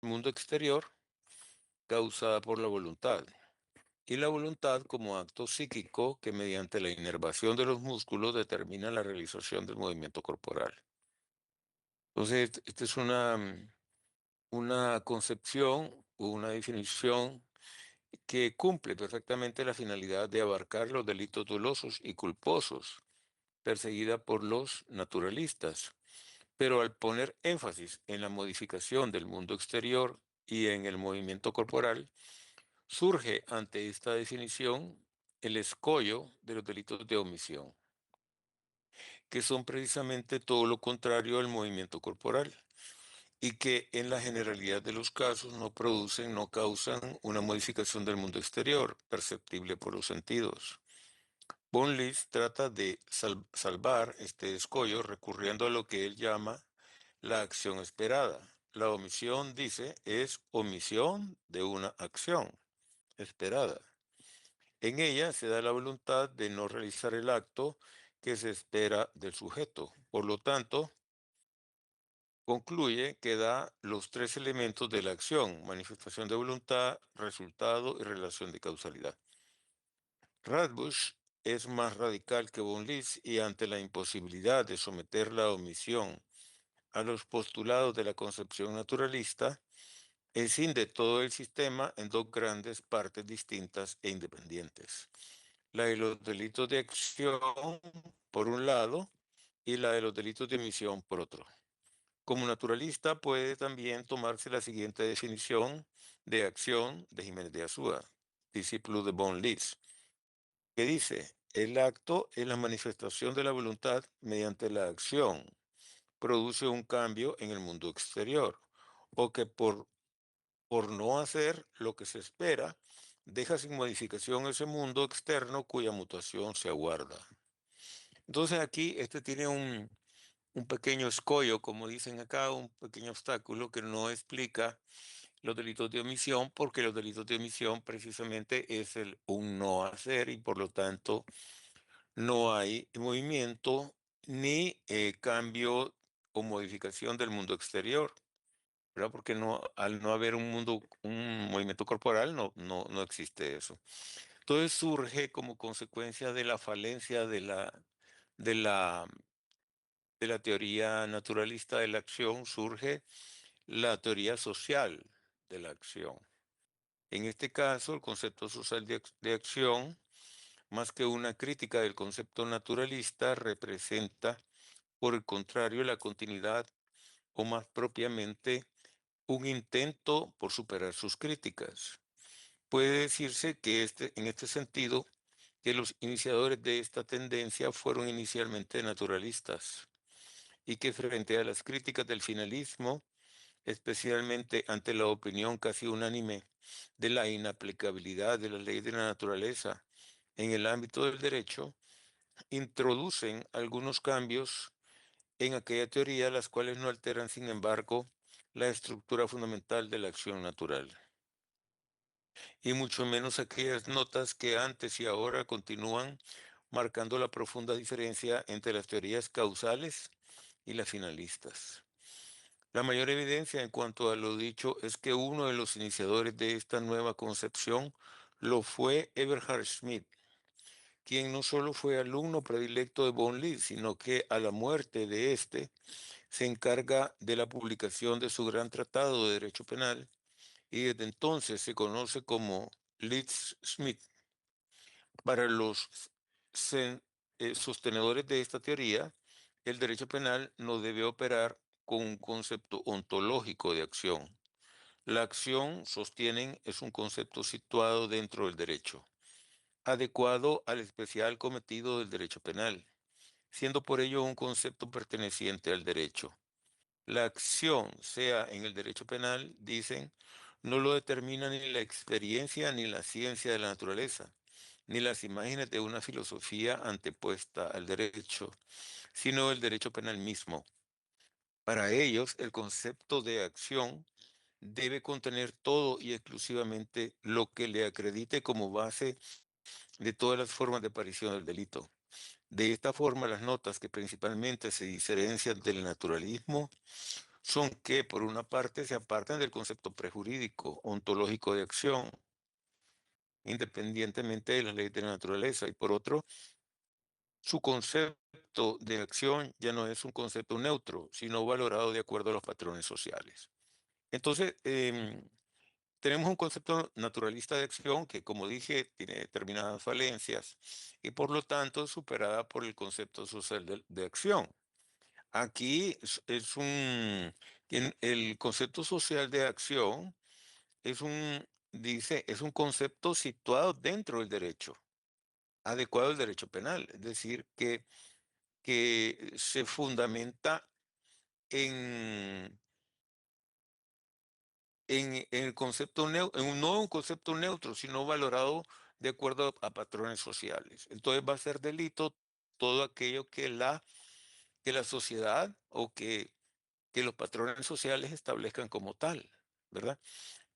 mundo exterior causada por la voluntad, y la voluntad como acto psíquico que mediante la inervación de los músculos determina la realización del movimiento corporal. Entonces, esta es una concepción o una definición que cumple perfectamente la finalidad de abarcar los delitos dolosos y culposos perseguida por los naturalistas, pero al poner énfasis en la modificación del mundo exterior y en el movimiento corporal, surge ante esta definición el escollo de los delitos de omisión, que son precisamente todo lo contrario al movimiento corporal y que en la generalidad de los casos no producen, no causan una modificación del mundo exterior perceptible por los sentidos. Von List trata de salvar este escollo recurriendo a lo que él llama la acción esperada. La omisión, dice, es omisión de una acción esperada. En ella se da la voluntad de no realizar el acto que se espera del sujeto. Por lo tanto, concluye que da los tres elementos de la acción: manifestación de voluntad, resultado y relación de causalidad. Radbush es más radical que von List y ante la imposibilidad de someter la omisión a los postulados de la concepción naturalista, escinde todo el sistema en dos grandes partes distintas e independientes: la de los delitos de acción por un lado y la de los delitos de omisión por otro. Como naturalista puede también tomarse la siguiente definición de acción de Jiménez de Azúa, discípulo de von List, que dice: el acto es la manifestación de la voluntad mediante la acción, produce un cambio en el mundo exterior, o que por no hacer lo que se espera, deja sin modificación ese mundo externo cuya mutación se aguarda. Entonces aquí este tiene un pequeño escollo, como dicen acá, un pequeño obstáculo que no explica los delitos de omisión, porque los delitos de omisión precisamente es un no hacer y por lo tanto no hay movimiento ni cambio o modificación del mundo exterior, ¿verdad? Porque no, al no haber un movimiento corporal, no existe eso. Entonces surge como consecuencia de la falencia de la, de la teoría naturalista de la acción, surge la teoría social de la acción. En este caso, el concepto social de acción, más que una crítica del concepto naturalista, representa, por el contrario, la continuidad o más propiamente un intento por superar sus críticas. Puede decirse que en este sentido, que los iniciadores de esta tendencia fueron inicialmente naturalistas y que frente a las críticas del finalismo, especialmente ante la opinión casi unánime de la inaplicabilidad de la ley de la naturaleza en el ámbito del derecho, introducen algunos cambios en aquella teoría, las cuales no alteran, sin embargo, la estructura fundamental de la acción natural, y mucho menos aquellas notas que antes y ahora continúan marcando la profunda diferencia entre las teorías causales y las finalistas. La mayor evidencia en cuanto a lo dicho es que uno de los iniciadores de esta nueva concepción lo fue Eberhard Schmidt, quien no solo fue alumno predilecto de von List, sino que a la muerte de este se encarga de la publicación de su gran tratado de derecho penal y desde entonces se conoce como List-Schmidt. Para los sostenedores de esta teoría, el derecho penal no debe operar con un concepto ontológico de acción. La acción, sostienen, es un concepto situado dentro del derecho, adecuado al especial cometido del derecho penal, siendo por ello un concepto perteneciente al derecho. La acción, sea en el derecho penal, dicen, no lo determina ni la experiencia ni la ciencia de la naturaleza, ni las imágenes de una filosofía antepuesta al derecho, sino el derecho penal mismo. Para ellos, el concepto de acción debe contener todo y exclusivamente lo que le acredite como base de todas las formas de aparición del delito. De esta forma, las notas que principalmente se diferencian del naturalismo son que, por una parte, se apartan del concepto prejurídico, ontológico de acción, independientemente de las leyes de la naturaleza, y por otro, su concepto de acción ya no es un concepto neutro, sino valorado de acuerdo a los patrones sociales. Entonces, tenemos un concepto naturalista de acción que, como dije, tiene determinadas falencias y por lo tanto es superada por el concepto social de acción. Aquí el concepto social de acción es un concepto situado dentro del derecho, adecuado al derecho penal, es decir, que se fundamenta en, en el concepto no un concepto neutro, sino valorado de acuerdo a patrones sociales. Entonces va a ser delito todo aquello que la sociedad o que los patrones sociales establezcan como tal, ¿verdad?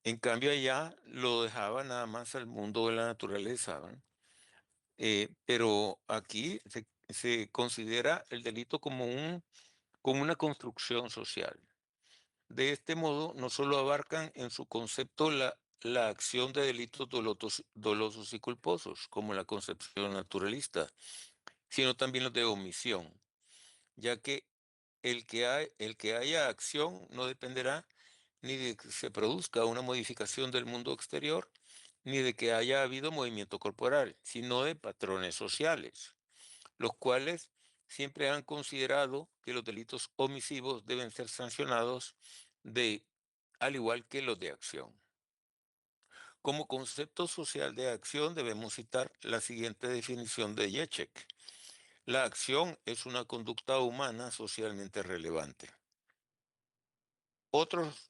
En cambio allá lo dejaba nada más al mundo de la naturaleza, ¿verdad? Pero aquí se considera el delito como una construcción social. De este modo, no solo abarcan en su concepto la acción de delitos dolosos y culposos, como la concepción naturalista, sino también los de omisión, ya que el que haya acción no dependerá ni de que se produzca una modificación del mundo exterior, ni de que haya habido movimiento corporal, sino de patrones sociales, los cuales siempre han considerado que los delitos omisivos deben ser sancionados al igual que los de acción. Como concepto social de acción debemos citar la siguiente definición de Yechek. La acción es una conducta humana socialmente relevante. Otros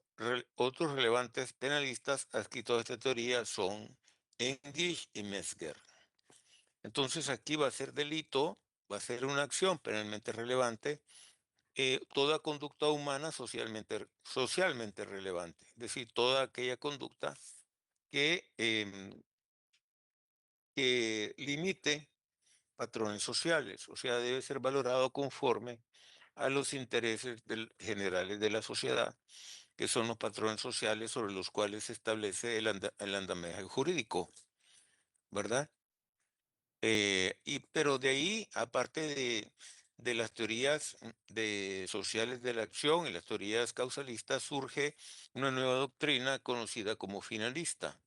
relevantes penalistas adscritos a esta teoría son English y Metzger. Entonces aquí va a ser delito, va a ser una acción penalmente relevante, toda conducta humana socialmente relevante, es decir, toda aquella conducta que que limite patrones sociales, o sea, debe ser valorado conforme a los intereses generales de la sociedad, que son los patrones sociales sobre los cuales se establece el andamiaje jurídico, ¿verdad? Pero de ahí, aparte de las teorías sociales de la acción y las teorías causalistas, surge una nueva doctrina conocida como finalista.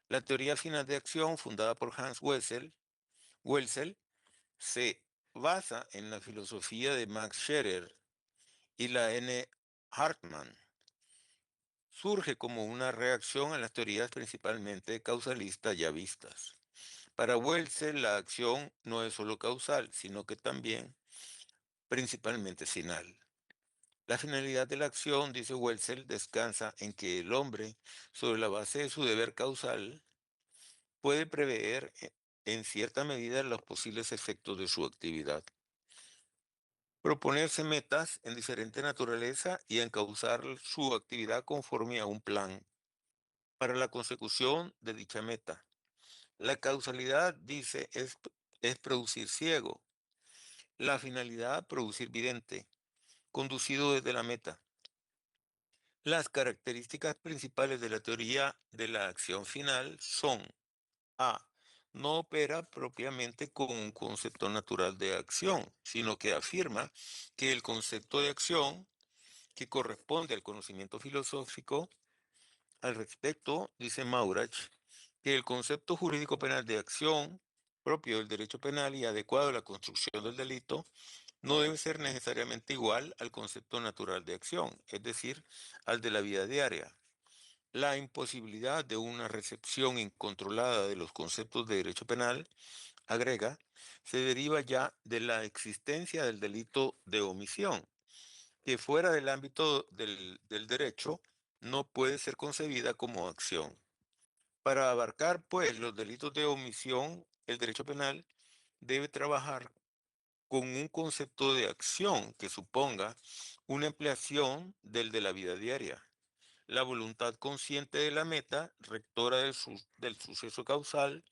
La teoría final de acción, fundada por Hans Welsel, se basa en la filosofía de Max Scherer y la N. Hartmann. Surge como una reacción a las teorías principalmente causalistas ya vistas. Para Welsel, la acción no es solo causal, sino que también principalmente final. La finalidad de la acción, dice Welsel, descansa en que el hombre, sobre la base de su deber causal, puede prever en cierta medida los posibles efectos de su actividad. Proponerse metas en diferente naturaleza y encauzar su actividad conforme a un plan para la consecución de dicha meta. La causalidad, dice, es producir ciego. La finalidad, producir vidente, conducido desde la meta. Las características principales de la teoría de la acción final son: A. No opera propiamente con un concepto natural de acción, sino que afirma que el concepto de acción, que corresponde al conocimiento filosófico al respecto, dice Maurach, que el concepto jurídico penal de acción, propio del derecho penal y adecuado a la construcción del delito, no debe ser necesariamente igual al concepto natural de acción, es decir, al de la vida diaria. La imposibilidad de una recepción incontrolada de los conceptos de derecho penal, agrega, se deriva ya de la existencia del delito de omisión, que fuera del ámbito del derecho no puede ser concebida como acción. Para abarcar, pues, los delitos de omisión, el derecho penal debe trabajar con un concepto de acción que suponga una ampliación del de la vida diaria. La voluntad consciente de la meta, rectora del suceso causal,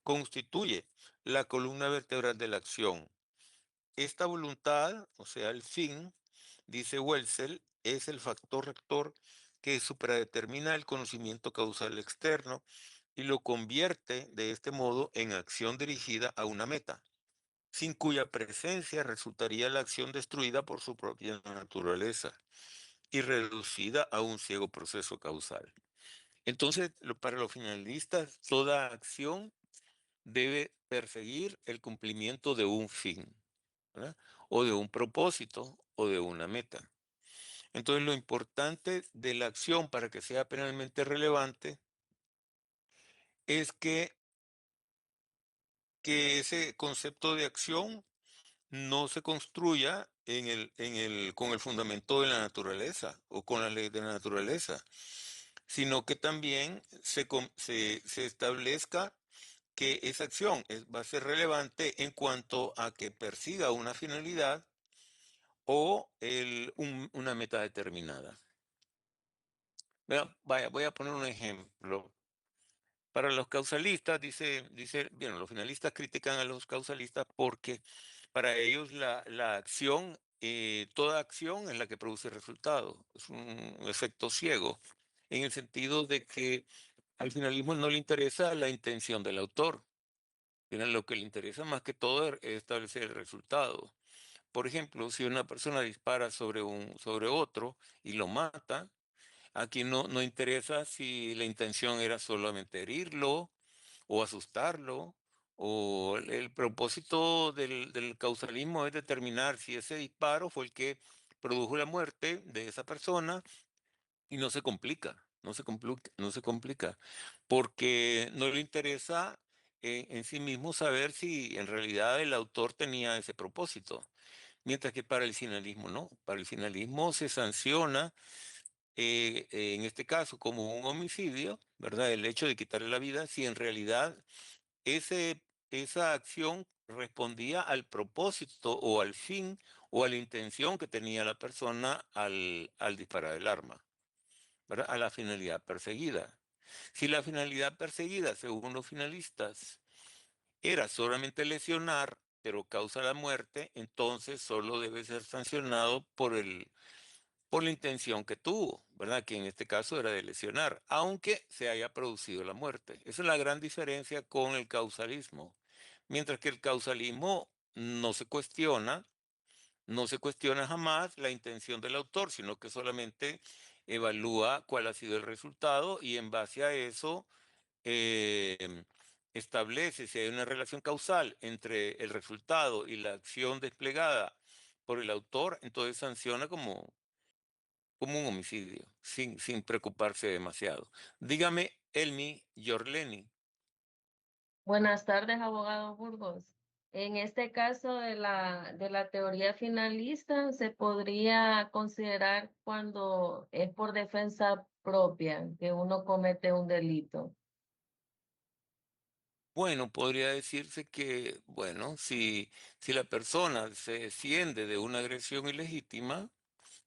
constituye la columna vertebral de la acción. Esta voluntad, o sea, el fin, dice Welsel, es el factor rector que supradetermina el conocimiento causal externo y lo convierte de este modo en acción dirigida a una meta, sin cuya presencia resultaría la acción destruida por su propia naturaleza y reducida a un ciego proceso causal. Entonces, para los finalistas, toda acción debe perseguir el cumplimiento de un fin, ¿verdad? O de un propósito o de una meta. Entonces, lo importante de la acción para que sea penalmente relevante es que ese concepto de acción no se construya con el fundamento de la naturaleza o con la ley de la naturaleza, sino que también se establezca que esa acción va a ser relevante en cuanto a que persiga una finalidad o una meta determinada. Vaya, voy a poner un ejemplo. Para los causalistas, bien, los finalistas critican a los causalistas porque para ellos la acción, toda acción es la que produce resultado. Es un efecto ciego, en el sentido de que al finalismo no le interesa la intención del autor. Lo que le interesa más que todo es establecer el resultado. Por ejemplo, si una persona dispara sobre otro y lo mata, aquí no interesa si la intención era solamente herirlo o asustarlo, o el propósito del causalismo es determinar si ese disparo fue el que produjo la muerte de esa persona y no se complica, no se complica, porque no le interesa en sí mismo saber si en realidad el autor tenía ese propósito. Mientras que para el finalismo no, para el finalismo se sanciona en este caso como un homicidio, ¿verdad? El hecho de quitarle la vida, si en realidad esa acción respondía al propósito o al fin o a la intención que tenía la persona al disparar el arma, ¿verdad? A la finalidad perseguida. Si la finalidad perseguida, según los finalistas, era solamente lesionar, pero causa la muerte, entonces solo debe ser sancionado por la intención que tuvo, ¿verdad? Que en este caso era de lesionar, aunque se haya producido la muerte. Esa es la gran diferencia con el causalismo. Mientras que el causalismo no se cuestiona jamás la intención del autor, sino que solamente evalúa cuál ha sido el resultado y en base a eso eh, establece si hay una relación causal entre el resultado y la acción desplegada por el autor, entonces sanciona como un homicidio, sin preocuparse demasiado. Dígame, Elmi Yorleni. Buenas tardes, abogado Burgos. En este caso de la teoría finalista, se podría considerar cuando es por defensa propia que uno comete un delito. Bueno, podría decirse que, bueno, si la persona se defiende de una agresión ilegítima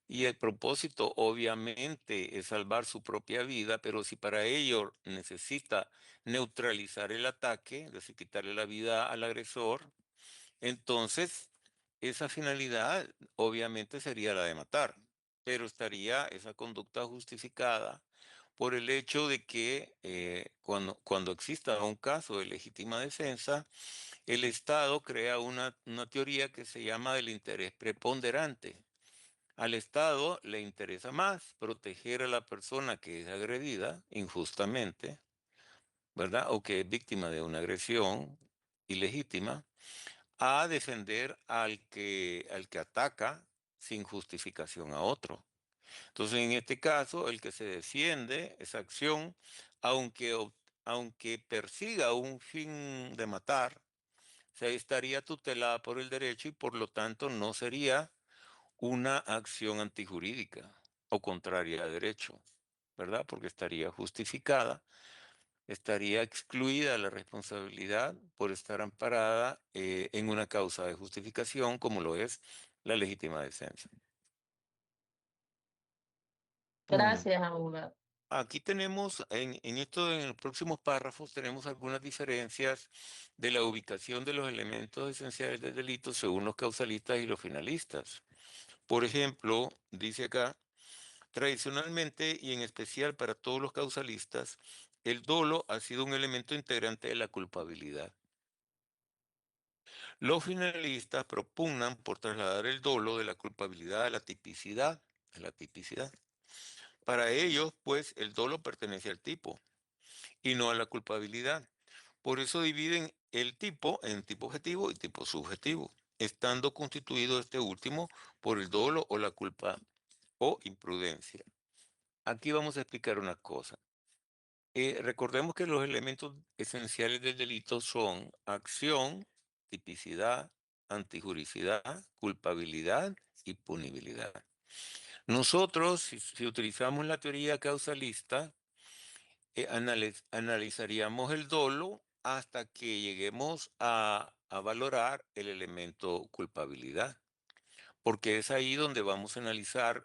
y el propósito obviamente es salvar su propia vida, pero si para ello necesita neutralizar el ataque, es decir, quitarle la vida al agresor, entonces esa finalidad obviamente sería la de matar, pero estaría esa conducta justificada por el hecho de que cuando exista un caso de legítima defensa, el Estado crea una teoría que se llama del interés preponderante. Al Estado le interesa más proteger a la persona que es agredida injustamente, ¿verdad? O que es víctima de una agresión ilegítima, a defender al que ataca sin justificación a otro. Entonces, en este caso, el que se defiende esa acción, aunque persiga un fin de matar, se estaría tutelada por el derecho y por lo tanto no sería una acción antijurídica o contraria a derecho, ¿verdad? Porque estaría justificada, estaría excluida la responsabilidad por estar amparada en una causa de justificación como lo es la legítima defensa. Mm. Gracias, abogado. Aquí tenemos, en los próximos párrafos, tenemos algunas diferencias de la ubicación de los elementos esenciales del delito según los causalistas y los finalistas. Por ejemplo, dice acá, Tradicionalmente, y en especial para todos los causalistas, el dolo ha sido un elemento integrante de la culpabilidad. Los finalistas propugnan por trasladar el dolo de la culpabilidad a la tipicidad, a la tipicidad. Para ellos, pues, el dolo pertenece al tipo y no a la culpabilidad. Por eso dividen el tipo en tipo objetivo y tipo subjetivo, estando constituido este último por el dolo o la culpa o imprudencia. Aquí vamos a explicar una cosa. Recordemos que los elementos esenciales del delito son acción, tipicidad, antijuricidad, culpabilidad y punibilidad. Nosotros, si utilizamos la teoría causalista, analizaríamos el dolo hasta que lleguemos a valorar el elemento culpabilidad, porque es ahí donde vamos a analizar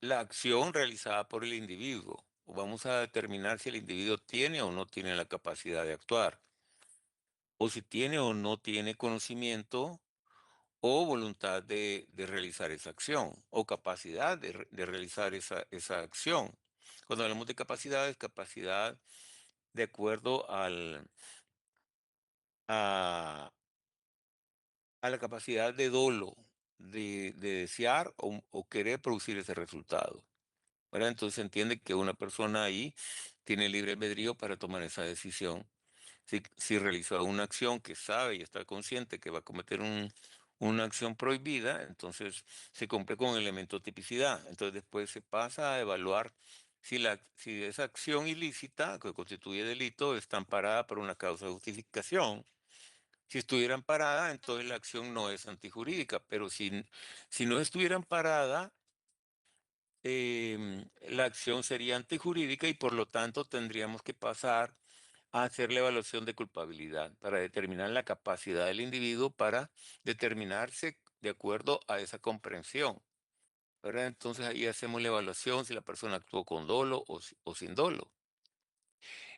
la acción realizada por el individuo. Vamos a determinar si el individuo tiene o no tiene la capacidad de actuar, o si tiene o no tiene conocimiento o voluntad de realizar esa acción, o capacidad de realizar esa acción. Cuando hablamos de capacidad, es capacidad de acuerdo a, a la capacidad de dolo, de desear o querer producir ese resultado. ¿Verdad? Entonces se entiende que una persona ahí tiene libre albedrío para tomar esa decisión. Si realiza una acción que sabe y está consciente que va a cometer una acción prohibida, entonces se cumple con el elemento tipicidad. Entonces después se pasa a evaluar si esa acción ilícita que constituye delito está amparada por una causa de justificación. Si estuviera amparada, entonces la acción no es antijurídica, pero si no estuviera amparada, la acción sería antijurídica y por lo tanto tendríamos que pasar a hacer la evaluación de culpabilidad para determinar la capacidad del individuo para determinarse de acuerdo a esa comprensión. ¿Verdad? Entonces ahí hacemos la evaluación si la persona actuó con dolo o sin dolo.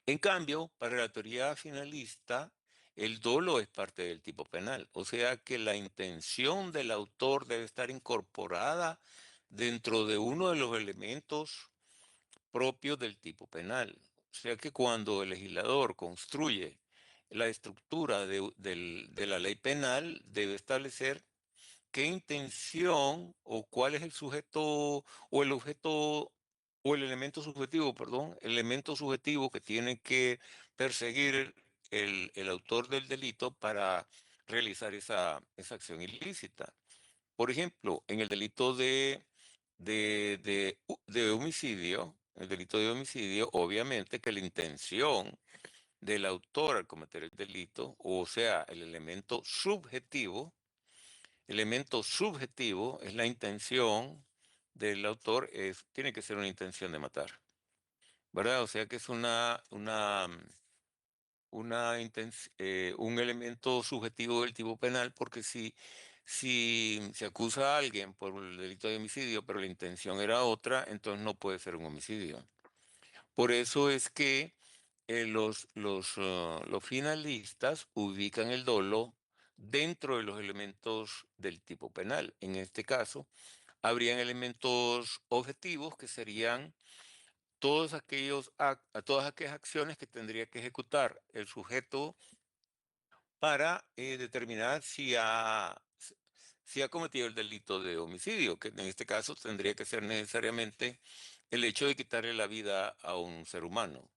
En cambio, para la teoría finalista, el dolo es parte del tipo penal, o sea que la intención del autor debe estar incorporada dentro de uno de los elementos propios del tipo penal. O sea que cuando el legislador construye la estructura de la ley penal, debe establecer qué intención o cuál es el sujeto o el objeto o el elemento subjetivo, perdón, el elemento subjetivo que tiene que perseguir el autor del delito para realizar esa acción ilícita. Por ejemplo, en el delito de homicidio, el delito de homicidio, obviamente que la intención del autor al cometer el delito, o sea, elemento subjetivo es la intención del autor, tiene que ser una intención de matar, ¿verdad? O sea que es un elemento subjetivo del tipo penal, porque si se acusa a alguien por el delito de homicidio, pero la intención era otra, entonces no puede ser un homicidio. Por eso es que los finalistas ubican el dolo dentro de los elementos del tipo penal. En este caso, habrían elementos objetivos que serían todas aquellas acciones que tendría que ejecutar el sujeto para determinar si ha cometido el delito de homicidio, que en este caso tendría que ser necesariamente el hecho de quitarle la vida a un ser humano,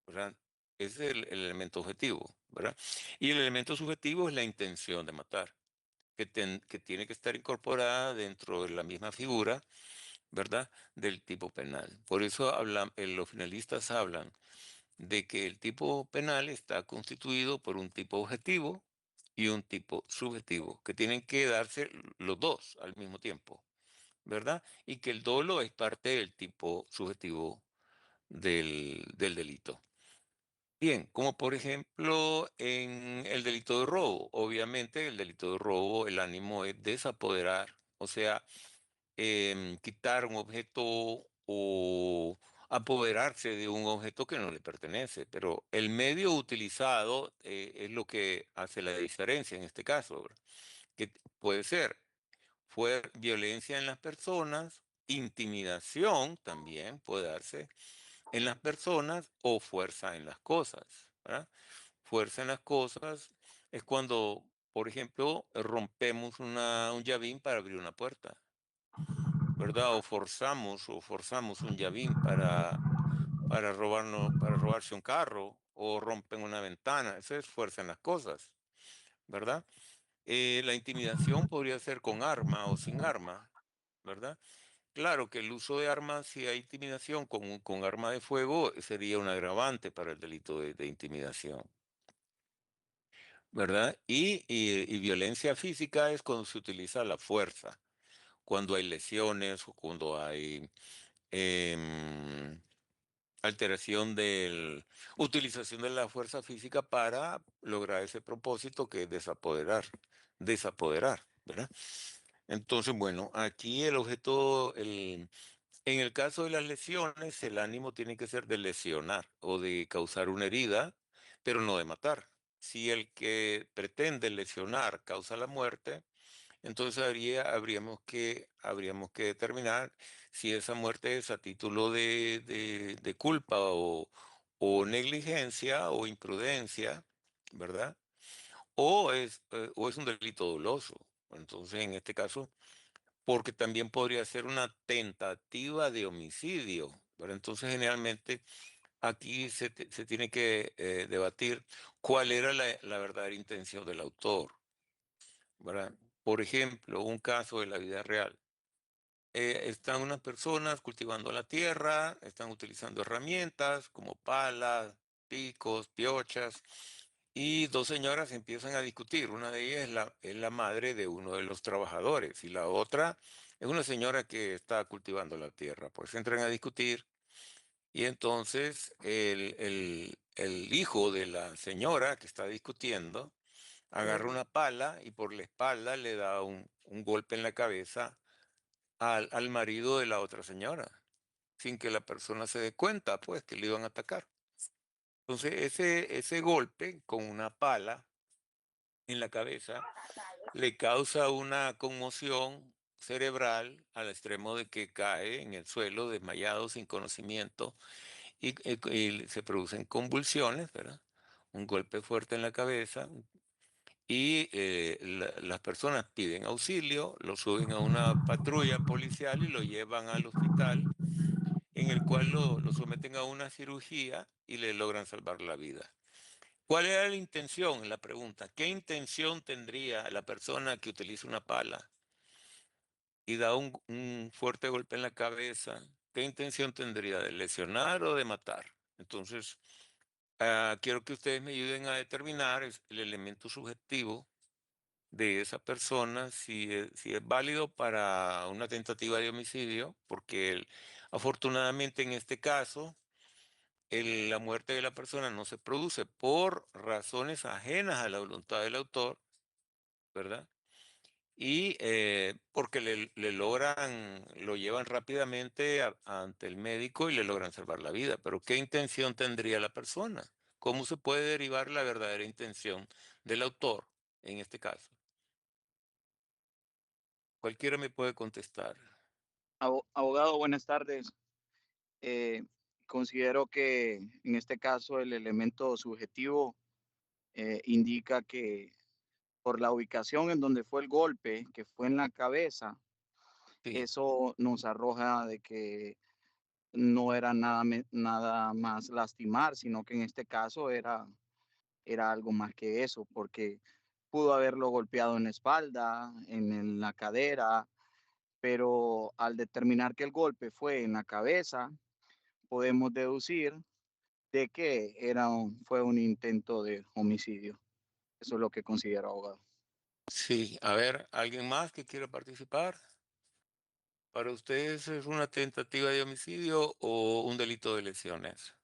¿verdad? Ese es el elemento objetivo, ¿verdad? Y el elemento subjetivo es la intención de matar, que tiene que estar incorporada dentro de la misma figura, ¿verdad? Del tipo penal. Por eso los finalistas hablan de que el tipo penal está constituido por un tipo objetivo y un tipo subjetivo, que tienen que darse los dos al mismo tiempo, ¿verdad? Y que el dolo es parte del tipo subjetivo del delito. Bien, como por ejemplo en el delito de robo. Obviamente el delito de robo, el ánimo es desapoderar, o sea, quitar un objeto o apoderarse de un objeto que no le pertenece, pero el medio utilizado es lo que hace la diferencia en este caso, ¿verdad? Que puede ser, fue violencia en las personas Intimidación también puede darse en las personas o fuerza en las cosas, ¿verdad? Fuerza en las cosas es cuando, por ejemplo, rompemos un llavín para abrir una puerta, ¿verdad? O forzamos un llavín para robarse un carro o rompen una ventana. Eso es fuerza en las cosas, ¿verdad? La intimidación podría ser con arma o sin arma, ¿verdad? Claro que el uso de armas, si hay intimidación con arma de fuego, sería un agravante para el delito de intimidación, ¿verdad? Y violencia física es cuando se utiliza la fuerza, cuando hay lesiones o cuando hay em, alteración utilización de la fuerza física para lograr ese propósito que es desapoderar, ¿verdad? Entonces, bueno, aquí el objeto, en el caso de las lesiones, el ánimo tiene que ser de lesionar o de causar una herida, pero no de matar. Si el que pretende lesionar causa la muerte, entonces habríamos que determinar si esa muerte es a título de culpa o negligencia o imprudencia, ¿verdad? O es un delito doloso. Entonces, en este caso, porque también podría ser una tentativa de homicidio, ¿verdad? Entonces, generalmente aquí se tiene que debatir cuál era la verdadera intención del autor, ¿verdad? Por ejemplo, un caso de la vida real. Están unas personas cultivando la tierra, están utilizando herramientas como palas, picos, piochas, y dos señoras empiezan a discutir. Una de ellas es la madre de uno de los trabajadores y la otra es una señora que está cultivando la tierra. Pues entran a discutir y entonces el hijo de la señora que está discutiendo agarra una pala y por la espalda le da un golpe en la cabeza al marido de la otra señora, sin que la persona se dé cuenta, pues, que le iban a atacar. Entonces, ese golpe con una pala en la cabeza le causa una conmoción cerebral al extremo de que cae en el suelo desmayado sin conocimiento y se producen convulsiones, ¿verdad? Un golpe fuerte en la cabeza y las personas piden auxilio, lo suben a una patrulla policial y lo llevan al hospital en el cual lo someten a una cirugía y le logran salvar la vida. ¿Cuál era la intención? La pregunta, ¿qué intención tendría la persona que utiliza una pala y da un fuerte golpe en la cabeza? ¿Qué intención tendría? ¿De lesionar o de matar? Entonces, quiero que ustedes me ayuden a determinar el elemento subjetivo de esa persona, si es válido para una tentativa de homicidio, porque afortunadamente en este caso, la muerte de la persona no se produce por razones ajenas a la voluntad del autor, ¿verdad? Y porque lo llevan rápidamente ante el médico y le logran salvar la vida. Pero ¿qué intención tendría la persona? ¿Cómo se puede derivar la verdadera intención del autor en este caso? Cualquiera me puede contestar. Abogado, buenas tardes. Eh, Considero que en este caso el elemento subjetivo indica que por la ubicación en donde fue el golpe, que fue en la cabeza, Sí, eso nos arroja de que no era nada más lastimar, sino que en este caso era algo más que eso, porque pudo haberlo golpeado en la espalda, la cadera, pero al determinar que el golpe fue en la cabeza, podemos deducir de que fue un intento de homicidio. Eso es lo que considero, abogado. sí. A ver, ¿alguien más que quiera participar? ¿Para ustedes es una tentativa de homicidio o un delito de lesiones?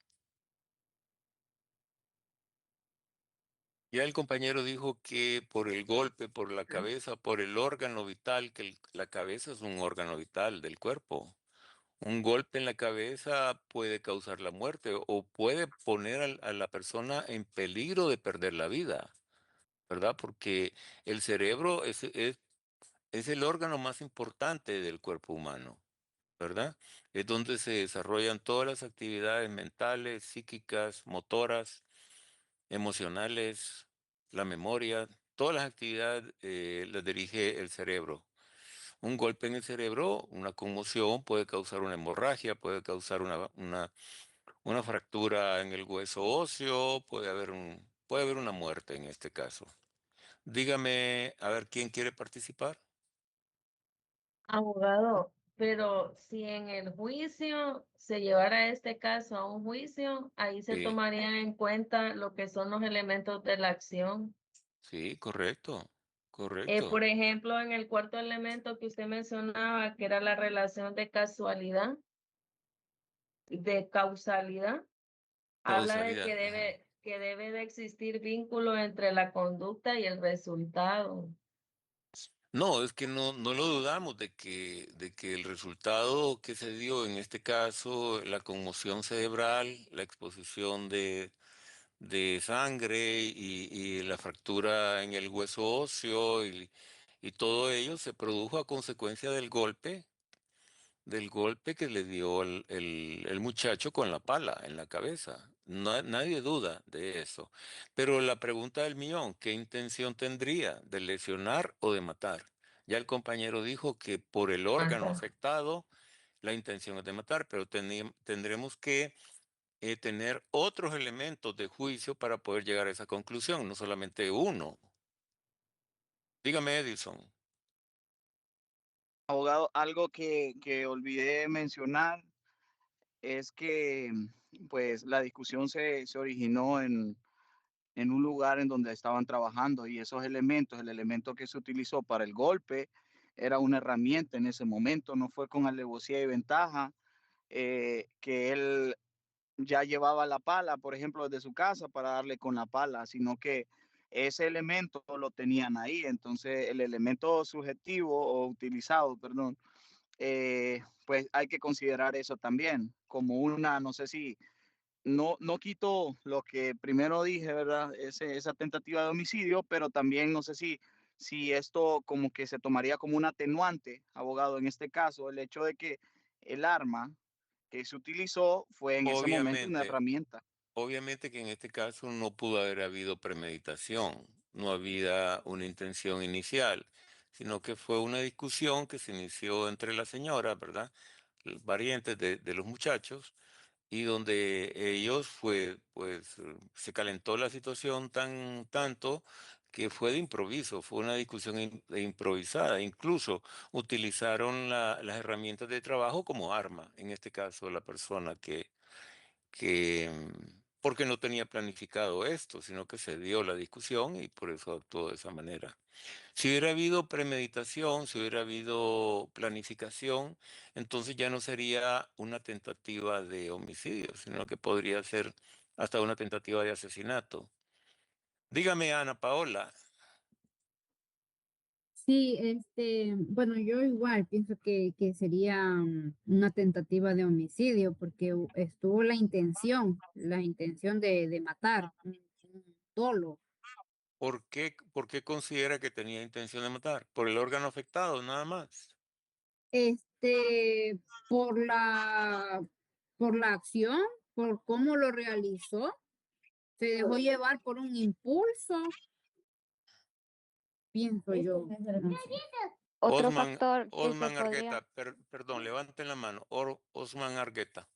Ya el compañero dijo que por el golpe, por la cabeza, por el órgano vital, que la cabeza es un órgano vital del cuerpo. Un golpe en la cabeza puede causar la muerte o puede poner a la persona en peligro de perder la vida, ¿verdad? Porque el cerebro es el órgano más importante del cuerpo humano, ¿verdad? Es donde se desarrollan todas las actividades mentales, psíquicas, motoras, emocionales, la memoria, todas las actividades las dirige el cerebro. Un golpe en el cerebro, una conmoción, puede causar una hemorragia, puede causar una fractura en el hueso óseo, puede haber una muerte en este caso. Dígame, a ver, ¿quién quiere participar? Abogado, pero si en el juicio se llevara este caso a un juicio, ahí se Sí, tomarían en cuenta lo que son los elementos de la acción. sí, correcto, correcto. Por ejemplo, en el cuarto elemento que usted mencionaba, que era la relación de casualidad, de causalidad, habla de Causalidad. Ajá. que debe de existir vínculo entre la conducta y el resultado. No, es que no lo dudamos de que el resultado que se dio en este caso, la conmoción cerebral, la exposición de sangre y la fractura en el hueso óseo y todo ello se produjo a consecuencia del golpe que le dio el muchacho con la pala en la cabeza. Nadie duda de eso. Pero la pregunta del millón, ¿qué intención tendría? ¿De lesionar o de matar? Ya el compañero dijo que por el órgano Mata. afectado, la intención es de matar, pero tendremos que tener otros elementos de juicio para poder llegar a esa conclusión, no solamente uno. Dígame, Edison. Abogado, algo que olvidé mencionar es que pues la discusión se originó en un lugar en donde estaban trabajando y esos elementos, el elemento que se utilizó para el golpe era una herramienta en ese momento, no fue con alevosía y ventaja que él ya llevaba la pala, por ejemplo, desde su casa para darle con la pala, sino que ese elemento lo tenían ahí. Entonces, el elemento subjetivo o utilizado, perdón, pues hay que considerar eso también como una, no sé si, no quito lo que primero dije, ¿verdad? Esa tentativa de homicidio, pero también no sé si esto como que se tomaría como un atenuante, abogado, en este caso, el hecho de que el arma que se utilizó fue en ese momento una Obviamente, herramienta. obviamente que en este caso no pudo haber habido premeditación, no había una intención inicial, sino que fue una discusión que se inició entre la señora, ¿verdad? Los parientes de los muchachos, y donde ellos se calentó la situación tanto que fue de improviso, fue una discusión improvisada. Incluso utilizaron las herramientas de trabajo como arma, en este caso la persona porque no tenía planificado esto, sino que se dio la discusión y por eso actuó de esa manera. Si hubiera habido premeditación, si hubiera habido planificación, entonces ya no sería una tentativa de homicidio, sino que podría ser hasta una tentativa de asesinato. Dígame, Ana Paola, Sí, bueno, yo igual pienso que sería una tentativa de homicidio porque estuvo la intención de matar, un dolo. por qué considera que tenía intención de matar? ¿Por el órgano afectado, nada más? Este, por por la acción, por cómo lo realizó, se dejó llevar por un impulso, pienso yo. No sé. Otro factor que se Osman podría, Argueta, perdón, levanten la mano. Osman Argueta.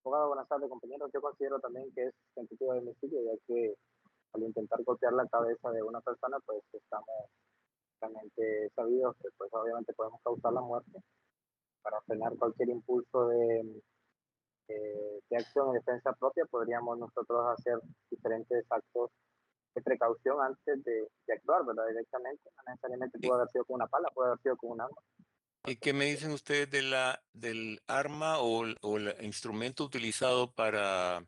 Abogado, buenas tardes, compañeros. Yo considero también que es tentativa de homicidio, ya que al intentar golpear la cabeza de una persona, pues estamos realmente sabidos que pues obviamente podemos causar la muerte. Para frenar cualquier impulso de acción en defensa propia, podríamos nosotros hacer diferentes actos de precaución antes de actuar, ¿verdad? Directamente. No necesariamente pudo ¿Y, haber sido con una pala, puede haber sido con un arma. y qué me dicen ustedes del arma o el instrumento utilizado para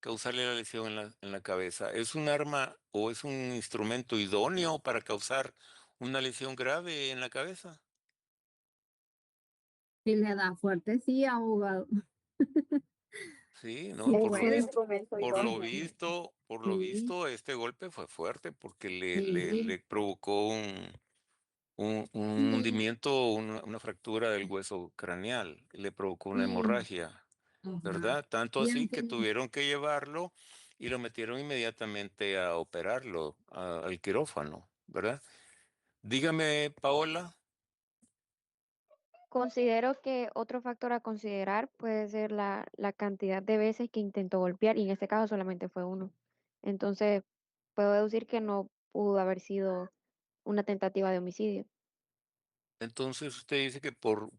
causarle la lesión en la cabeza? ¿Es un arma o es un instrumento idóneo para causar una lesión grave en la cabeza? Si le da fuerte, sí, abogado. Sí, Sí ¿no? puede. Por lo Sí, visto, este golpe fue fuerte porque sí. le provocó un Mm, hundimiento, una fractura del hueso craneal, le provocó una sí, hemorragia, ajá. ¿verdad? Tanto Y así han que tenido- tuvieron que llevarlo y lo metieron inmediatamente a operarlo al quirófano, ¿verdad? Dígame, Paola. Considero que otro factor a considerar puede ser la cantidad de veces que intentó golpear, y en este caso solamente fue uno. Entonces, puedo deducir que no pudo haber sido una tentativa de homicidio. Entonces usted dice que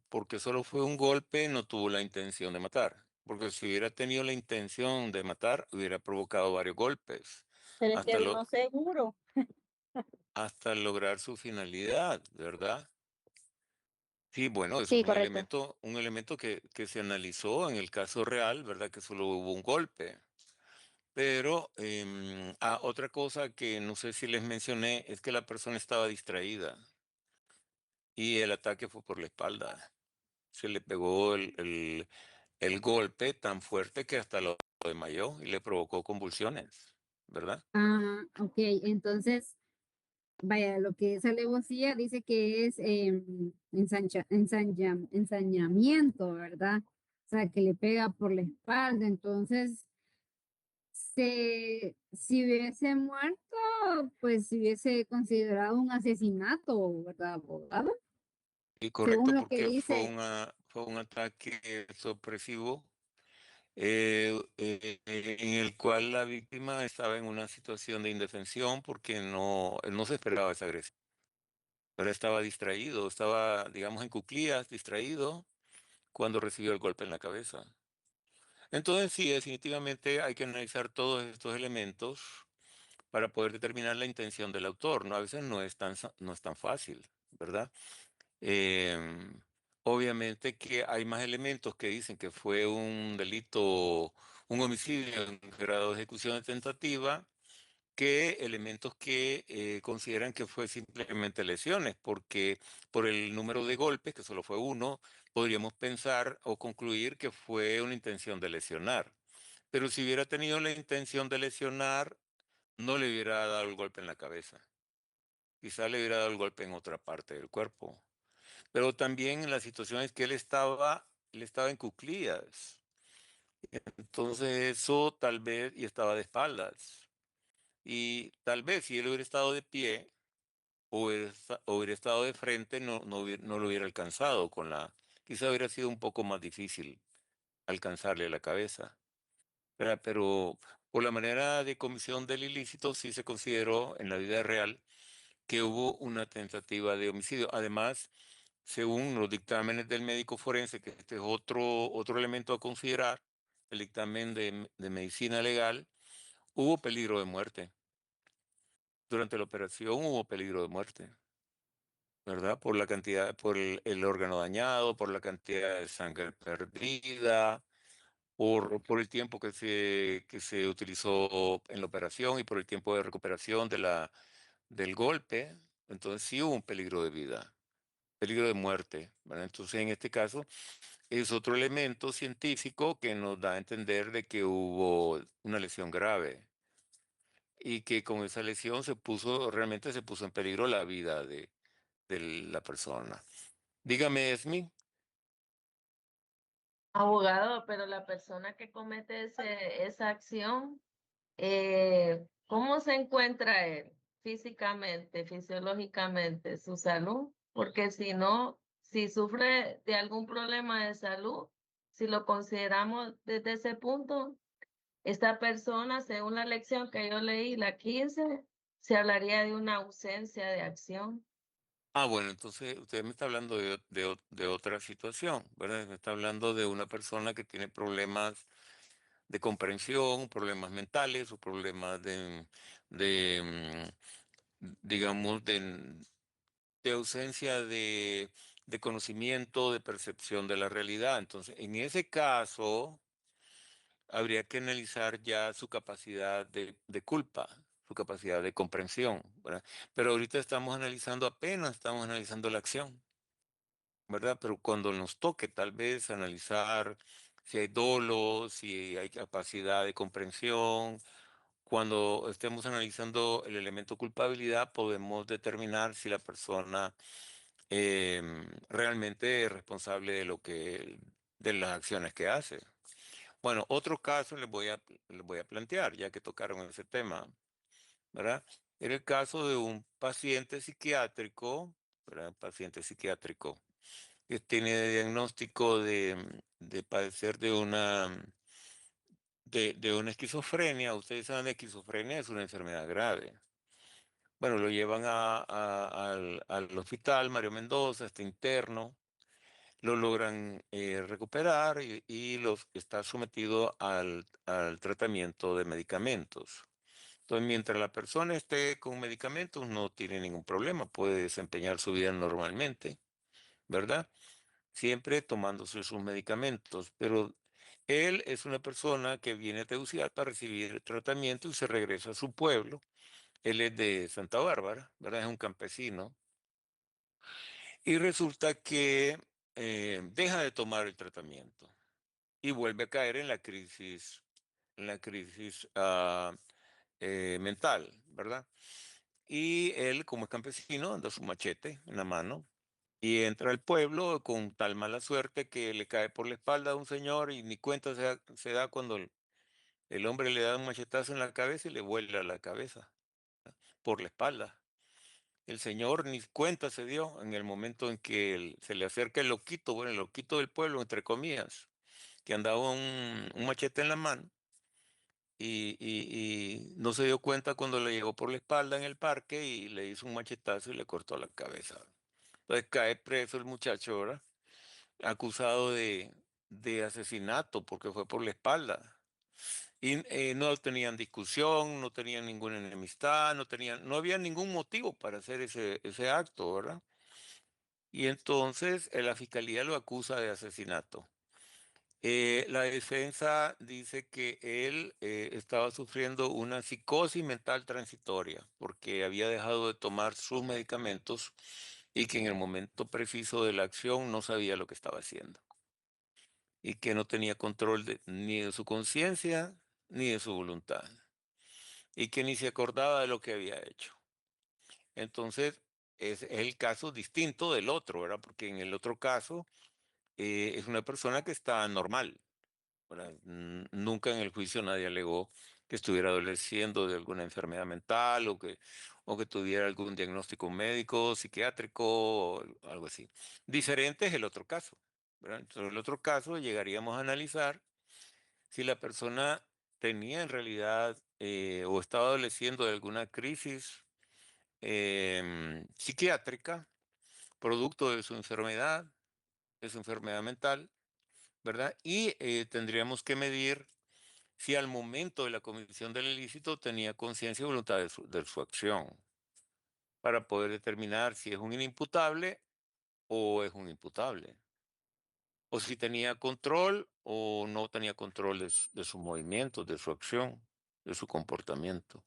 porque solo fue un golpe no tuvo la intención de matar, porque si hubiera tenido la intención de matar, hubiera provocado varios golpes Pero es que hasta, lo, dijo seguro. hasta lograr su finalidad, ¿verdad? Sí, bueno, eso es Sí, correcto. un elemento que se analizó en el caso real, ¿verdad? Que solo hubo un golpe. Pero otra cosa que no sé si les mencioné es que la persona estaba distraída y el ataque fue por la espalda. Se le pegó el golpe tan fuerte que hasta lo desmayó y le provocó convulsiones, ¿verdad? Ah, ok, entonces, vaya, lo que es alevosía dice que es ensañamiento, ¿verdad? O sea, que le pega por la espalda, entonces, si hubiese muerto, pues se hubiese considerado un asesinato, ¿verdad, abogado? Y Según correcto, lo que porque dice. fue un ataque sorpresivo en el cual la víctima estaba en una situación de indefensión porque él no se esperaba esa agresión. Pero estaba distraído, estaba, digamos, en cuclillas, distraído cuando recibió el golpe en la cabeza. Entonces, sí, definitivamente hay que analizar todos estos elementos para poder determinar la intención del autor, ¿no? A veces no es tan fácil, ¿verdad? Em, Obviamente que hay más elementos que dicen que fue un delito, un homicidio en grado de ejecución de tentativa, que elementos que consideran que fue simplemente lesiones, porque por el número de golpes, que solo fue uno, podríamos pensar o concluir que fue una intención de lesionar. Pero si hubiera tenido la intención de lesionar, no le hubiera dado el golpe en la cabeza. Quizá le hubiera dado el golpe en otra parte del cuerpo. Pero también en las situaciones que él estaba en cuclillas. Entonces eso tal vez, y estaba de espaldas. Y tal vez si él hubiera estado de pie o hubiera estado de frente, no lo hubiera alcanzado quizá hubiera sido un poco más difícil alcanzarle la cabeza. ¿Verdad? Pero por la manera de comisión del ilícito sí se consideró en la vida real que hubo una tentativa de homicidio. Además, según los dictámenes del médico forense, que este es otro elemento a considerar, el dictamen de medicina legal, hubo peligro de muerte. Durante la operación hubo peligro de muerte, ¿verdad? Por la cantidad, por el órgano dañado, por la cantidad de sangre perdida, por el tiempo que se utilizó en la operación y por el tiempo de recuperación del golpe. Entonces sí hubo un peligro de vida, peligro de muerte, ¿verdad? Entonces en este caso es otro elemento científico que nos da a entender de que hubo una lesión grave y que con esa lesión realmente se puso en peligro la vida de la persona. Dígame, Esmi. Abogado, pero la persona que comete esa acción, ¿cómo se encuentra él físicamente, fisiológicamente, su salud? Porque si no, si sufre de algún problema de salud, si lo consideramos desde ese punto, esta persona, según la lección que yo leí, la 15, se hablaría de una ausencia de acción. Bueno, entonces usted me está hablando de otra situación, ¿verdad? Me está hablando de una persona que tiene problemas de comprensión, problemas mentales o problemas digamos, de ausencia de conocimiento, de percepción de la realidad. Entonces, en ese caso, habría que analizar ya su capacidad de culpa, su capacidad de comprensión, ¿verdad? Pero ahorita apenas estamos analizando la acción, ¿verdad? Pero cuando nos toque tal vez analizar si hay dolo, si hay capacidad de comprensión, cuando estemos analizando el elemento culpabilidad, podemos determinar si la persona realmente es responsable de las acciones que hace. Bueno, otro caso les voy a plantear, ya que tocaron ese tema, ¿verdad? Era el caso de un paciente psiquiátrico, ¿verdad? Paciente psiquiátrico que tiene diagnóstico de padecer de una esquizofrenia. Ustedes saben, la esquizofrenia es una enfermedad grave. Bueno, lo llevan al hospital Mario Mendoza, está interno, lo logran recuperar y está sometido al tratamiento de medicamentos. Entonces, mientras la persona esté con medicamentos, no tiene ningún problema, puede desempeñar su vida normalmente, ¿verdad? Siempre tomándose sus medicamentos, pero él es una persona que viene a Tegucigalpa para recibir tratamiento y se regresa a su pueblo. Él es de Santa Bárbara, ¿verdad? Es un campesino. Y resulta que deja de tomar el tratamiento y vuelve a caer en la crisis mental, ¿verdad? Y él, como es campesino, anda su machete en la mano y entra al pueblo con tal mala suerte que le cae por la espalda a un señor y ni cuenta se da cuando el hombre le da un machetazo en la cabeza y le vuela la cabeza por la espalda. El señor ni cuenta se dio en el momento en que se le acerca el loquito, bueno, el loquito del pueblo, entre comillas, que andaba un machete en la mano y no se dio cuenta cuando le llegó por la espalda en el parque y le hizo un machetazo y le cortó la cabeza. Entonces cae preso el muchacho, ¿verdad? Acusado de asesinato porque fue por la espalda. Y no tenían discusión, no tenían ninguna enemistad, no había ningún motivo para hacer ese acto, ¿verdad? Y entonces la fiscalía lo acusa de asesinato. La defensa dice que él estaba sufriendo una psicosis mental transitoria porque había dejado de tomar sus medicamentos y que en el momento preciso de la acción no sabía lo que estaba haciendo y que no tenía control ni de su conciencia ni de su voluntad y que ni se acordaba de lo que había hecho. Entonces, es el caso distinto del otro, ¿verdad? Porque en el otro caso es una persona que está normal, ¿verdad? Nunca en el juicio nadie alegó que estuviera adoleciendo de alguna enfermedad mental o que tuviera algún diagnóstico médico, psiquiátrico o algo así. Diferente es el otro caso, ¿verdad? Entonces, el otro caso llegaríamos a analizar si la persona tenía en realidad o estaba adoleciendo de alguna crisis psiquiátrica, producto de su enfermedad mental, ¿verdad? Y tendríamos que medir si al momento de la comisión del ilícito tenía conciencia y voluntad de su acción, para poder determinar si es un inimputable o es un imputable, o si tenía control o no tenía control de sus movimientos, de su acción, de su comportamiento,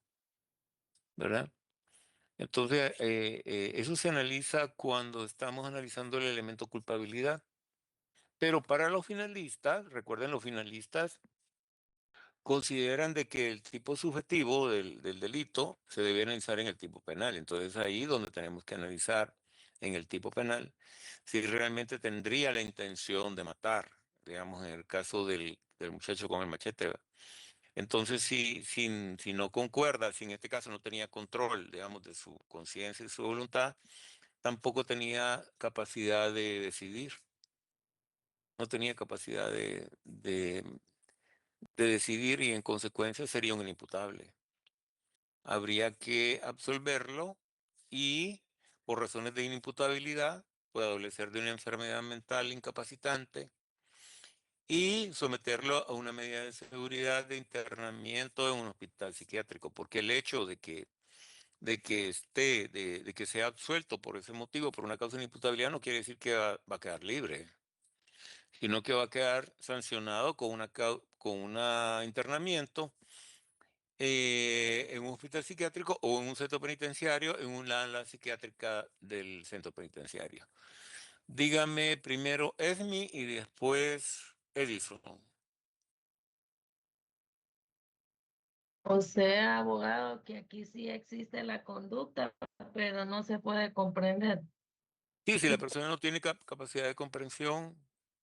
¿verdad? Entonces, eso se analiza cuando estamos analizando el elemento culpabilidad. Pero para los finalistas, recuerden, los finalistas consideran de que el tipo subjetivo del delito se debe analizar en el tipo penal. Entonces, ahí donde tenemos que analizar en el tipo penal si realmente tendría la intención de matar, digamos, en el caso del muchacho con el machete. ¿Verdad? Entonces, si no concuerda, si en este caso no tenía control, digamos, de su conciencia y su voluntad, tampoco tenía capacidad de decidir, no tenía capacidad de decidir y en consecuencia sería un inimputable. Habría que absolverlo y por razones de inimputabilidad puede adolecer de una enfermedad mental incapacitante y someterlo a una medida de seguridad de internamiento en un hospital psiquiátrico, porque el hecho de que sea absuelto por ese motivo, por una causa de inimputabilidad, no quiere decir que va a quedar libre, sino que va a quedar sancionado con un internamiento en un hospital psiquiátrico o en un centro penitenciario, en una ala psiquiátrica del centro penitenciario. Dígame primero Esmi y después Edison. O sea, abogado, que aquí sí existe la conducta, pero no se puede comprender. Sí, si la persona no tiene capacidad de comprensión,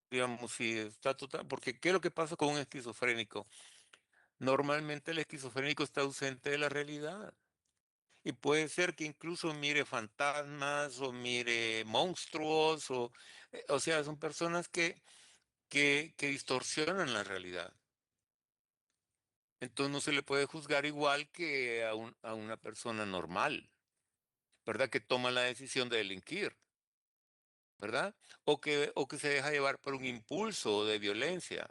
digamos, si está total, porque ¿qué es lo que pasa con un esquizofrénico? Normalmente el esquizofrénico está ausente de la realidad. Y puede ser que incluso mire fantasmas o mire monstruos, o sea, son personas que distorsionan la realidad. Entonces no se le puede juzgar igual que a una persona normal, ¿verdad? Que toma la decisión de delinquir, ¿verdad? O que se deja llevar por un impulso de violencia.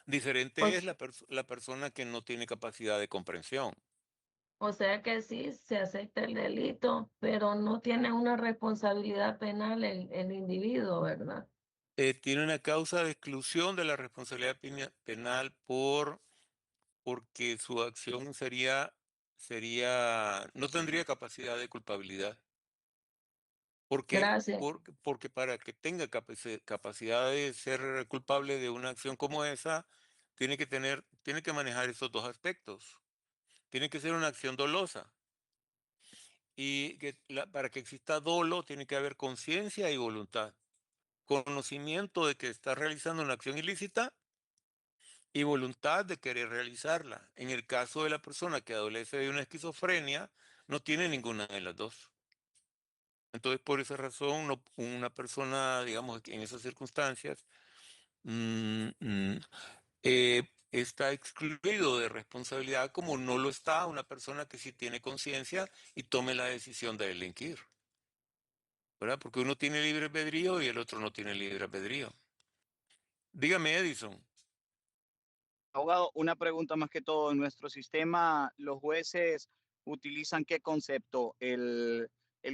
Diferente es Pues, la persona que no tiene capacidad de comprensión. o sea que sí, se acepta el delito, pero no tiene una responsabilidad penal el individuo, ¿verdad? Tiene una causa de exclusión de la responsabilidad penal porque su acción no tendría capacidad de culpabilidad. ¿Por qué? Gracias. Porque para que tenga capacidad de ser culpable de una acción como esa, tiene que manejar esos dos aspectos. Tiene que ser una acción dolosa. Y para que exista dolo, tiene que haber conciencia y voluntad. Conocimiento de que está realizando una acción ilícita y voluntad de querer realizarla. En el caso de la persona que adolece de una esquizofrenia, no tiene ninguna de las dos. Entonces, por esa razón, una persona, digamos, en esas circunstancias, mm, mm, está excluido de responsabilidad como no lo está una persona que sí tiene conciencia y tome la decisión de delinquir, ¿verdad? Porque uno tiene libre albedrío y el otro no tiene libre albedrío. Dígame, Edison. Abogado, una pregunta más que todo. En nuestro sistema, ¿los jueces utilizan qué concepto? ¿El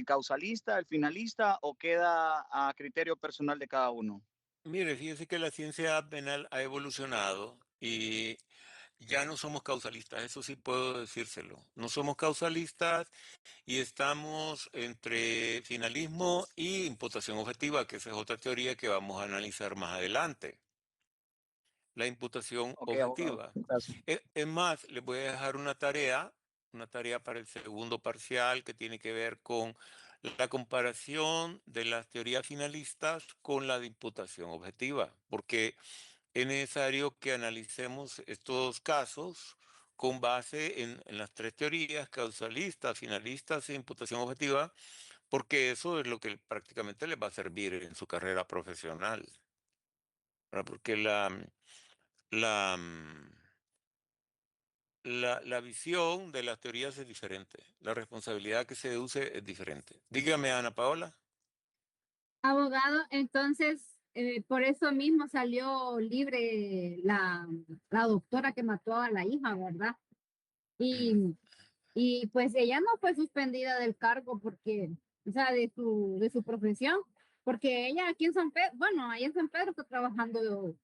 causalista, el finalista o queda a criterio personal de cada uno? Mire, fíjese que la ciencia penal ha evolucionado y ya no somos causalistas, eso sí puedo decírselo. No somos causalistas y estamos entre finalismo y imputación objetiva, que esa es otra teoría que vamos a analizar más adelante. La imputación Ok, abogado. objetiva. Gracias. Es más, les voy a dejar una tarea para el segundo parcial que tiene que ver con la comparación de las teorías finalistas con la de imputación objetiva, porque es necesario que analicemos estos casos con base en las tres teorías, causalista, finalistas e imputación objetiva, porque eso es lo que prácticamente les va a servir en su carrera profesional, ¿verdad? Porque la, la visión de las teorías es diferente, la responsabilidad que se deduce es diferente. Dígame, Ana Paola. Abogado, entonces, por eso mismo salió libre la doctora que mató a la hija, ¿verdad? Y pues ella no fue suspendida del cargo porque, o sea, de su profesión, porque ella aquí en San Pedro, bueno, ahí en San Pedro está trabajando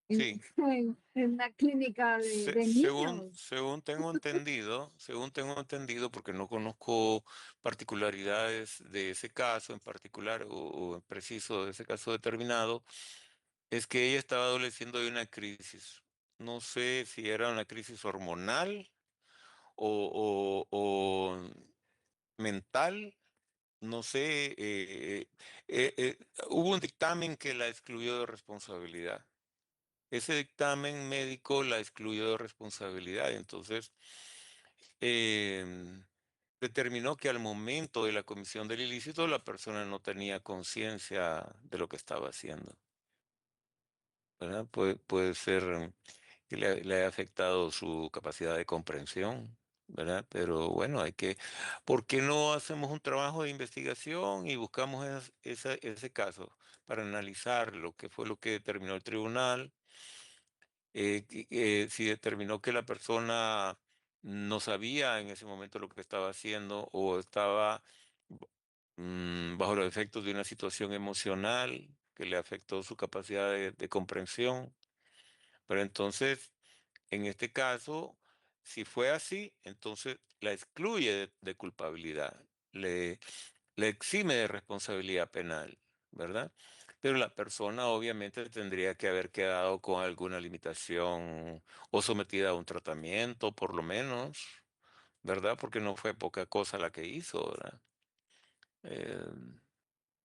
en, Sí. en una clínica de niños. Según tengo entendido, porque no conozco particularidades de ese caso en particular o en preciso de ese caso determinado, es que ella estaba adoleciendo de una crisis. No sé si era una crisis hormonal o mental, no sé. Hubo un dictamen que la excluyó de responsabilidad. Ese dictamen médico la excluyó de responsabilidad. Entonces, em, determinó que al momento de la comisión del ilícito la persona no tenía conciencia de lo que estaba haciendo, ¿verdad? Puede ser que le haya afectado su capacidad de comprensión, ¿verdad? Pero bueno, ¿por qué no hacemos un trabajo de investigación y buscamos ese caso para analizar lo que fue lo que determinó el tribunal? Si determinó que la persona no sabía en ese momento lo que estaba haciendo o estaba bajo los efectos de una situación emocional que le afectó su capacidad de comprensión. Pero entonces, en este caso, si fue así, entonces la excluye de culpabilidad, le exime de responsabilidad penal, ¿verdad? Pero la persona obviamente tendría que haber quedado con alguna limitación o sometida a un tratamiento, por lo menos, ¿verdad? Porque no fue poca cosa la que hizo, ¿verdad?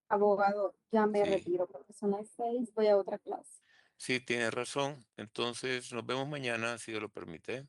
Abogado, ya me Sí. retiro porque son las 6, voy a otra clase. Sí, tiene razón. Entonces, nos vemos mañana, si Dios lo permite.